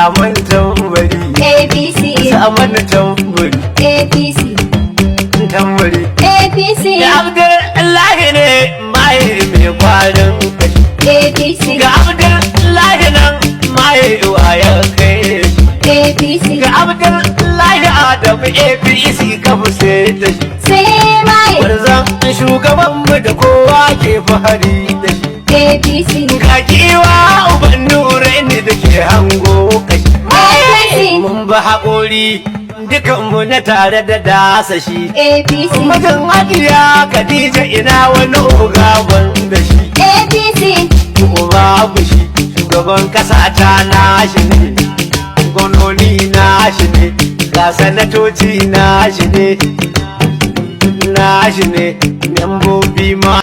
saman tambari APC saman tambari APC tambari APC ga Abdullahi ne mai kwarin kashi APC ga Abdullahi nan mai waya kai APC ga Abdullahi Adam APC ka fuse da shi sai mai warzan shugabanmu da kowa ke fahari da shi APC ga giwa uban nure ne da ke hango kashi APC mun ba haƙori dukanmu na tare da dasa shi APC Magan Hadiya Khadija ina wani ogaban da shi APC babu shi shugaban kasa ta nashi ne gononi nashi ne ga sanatoci nashi ne membobi ma